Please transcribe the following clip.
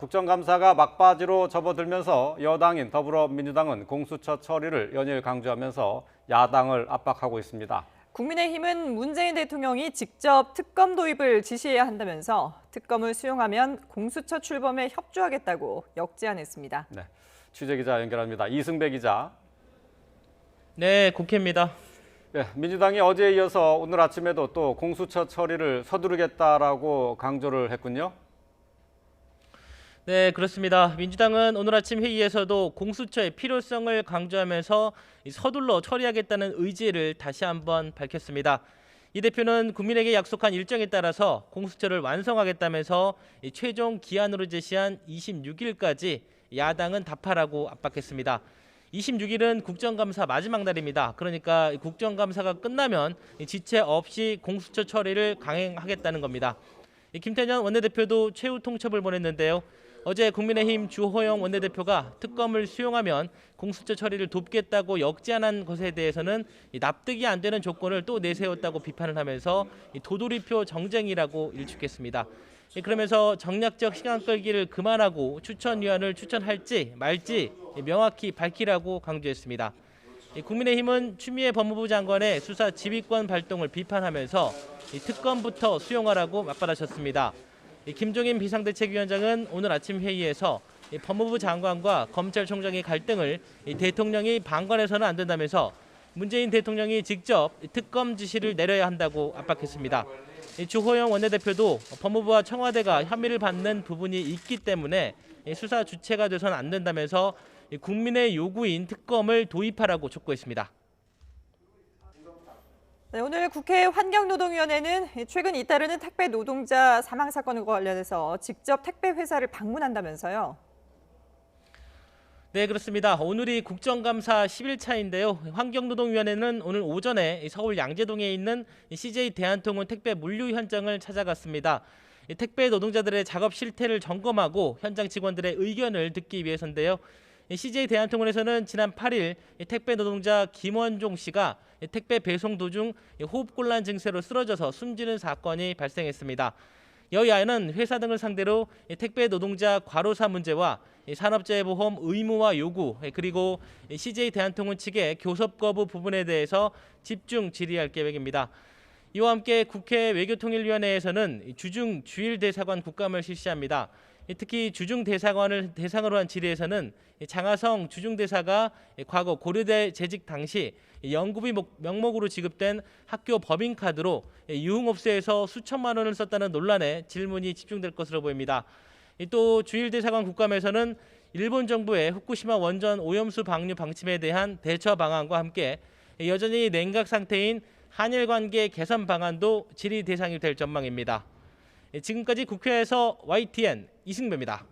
국정감사가 막바지로 접어들면서 여당인 더불어민주당은 공수처 처리를 연일 강조하면서 야당을 압박하고 있습니다. 국민의힘은 문재인 대통령이 직접 특검 도입을 지시해야 한다면서 특검을 수용하면 공수처 출범에 협조하겠다고 역제안했습니다. 네, 취재기자 연결합니다. 이승배 기자. 네, 국회입니다. 네, 민주당이 어제에 이어서 오늘 아침에도 또 공수처 처리를 서두르겠다라고 강조를 했군요. 네, 그렇습니다. 민주당은 오늘 아침 회의에서도 공수처의 필요성을 강조하면서 서둘러 처리하겠다는 의지를 다시 한번 밝혔습니다. 이 대표는 국민에게 약속한 일정에 따라서 공수처를 완성하겠다면서 최종 기한으로 제시한 26일까지 야당은 답하라고 압박했습니다. 26일은 국정감사 마지막 날입니다. 그러니까 국정감사가 끝나면 지체 없이 공수처 처리를 강행하겠다는 겁니다. 김태년 원내대표도 최후 통첩을 보냈는데요. 어제 국민의힘 주호영 원내대표가 특검을 수용하면 공수처 처리를 돕겠다고 역제안한 것에 대해서는 납득이 안 되는 조건을 또 내세웠다고 비판을 하면서 도돌이표 정쟁이라고 일축했습니다. 그러면서 정략적 시간 끌기를 그만하고 추천위원을 추천할지 말지 명확히 밝히라고 강조했습니다. 국민의힘은 추미애 법무부 장관의 수사 지휘권 발동을 비판하면서 특검부터 수용하라고 맞받아쳤습니다. 김종인 비상대책위원장은 오늘 아침 회의에서 법무부 장관과 검찰총장의 갈등을 대통령이 방관해서는 안 된다면서 문재인 대통령이 직접 특검 지시를 내려야 한다고 압박했습니다. 주호영 원내대표도 법무부와 청와대가 혐의를 받는 부분이 있기 때문에 수사 주체가 돼서는 안 된다면서 국민의 요구인 특검을 도입하라고 촉구했습니다. 네, 오늘 국회 환경노동위원회는 최근 잇따르는 택배 노동자 사망 사건과 관련해서 직접 택배 회사를 방문한다면서요. 네, 그렇습니다. 오늘이 국정감사 10일차인데요. 환경노동위원회는 오늘 오전에 서울 양재동에 있는 CJ 대한통운 택배 물류 현장을 찾아갔습니다. 택배 노동자들의 작업 실태를 점검하고 현장 직원들의 의견을 듣기 위해서인데요. CJ 대한통운에서는 지난 8일 택배 노동자 김원종 씨가 택배 배송 도중 호흡곤란 증세로 쓰러져서 숨지는 사건이 발생했습니다. 여야는 회사 등을 상대로 택배 노동자 과로사 문제와 산업재해보험 의무화 요구 그리고 CJ 대한통운 측의 교섭 거부 부분에 대해서 집중 질의할 계획입니다. 이와 함께 국회 외교통일위원회에서는 주중 주일대사관 국감을 실시합니다. 특히 주중대사관을 대상으로 한 질의에서는 장하성 주중대사가 과거 고려대 재직 당시 연구비 명목으로 지급된 학교 법인카드로 유흥업소에서 수천만 원을 썼다는 논란에 질문이 집중될 것으로 보입니다. 또 주일대사관 국감에서는 일본 정부의 후쿠시마 원전 오염수 방류 방침에 대한 대처 방안과 함께 여전히 냉각 상태인 한일 관계 개선 방안도 질의 대상이 될 전망입니다. 지금까지 국회에서 YTN 이승배입니다.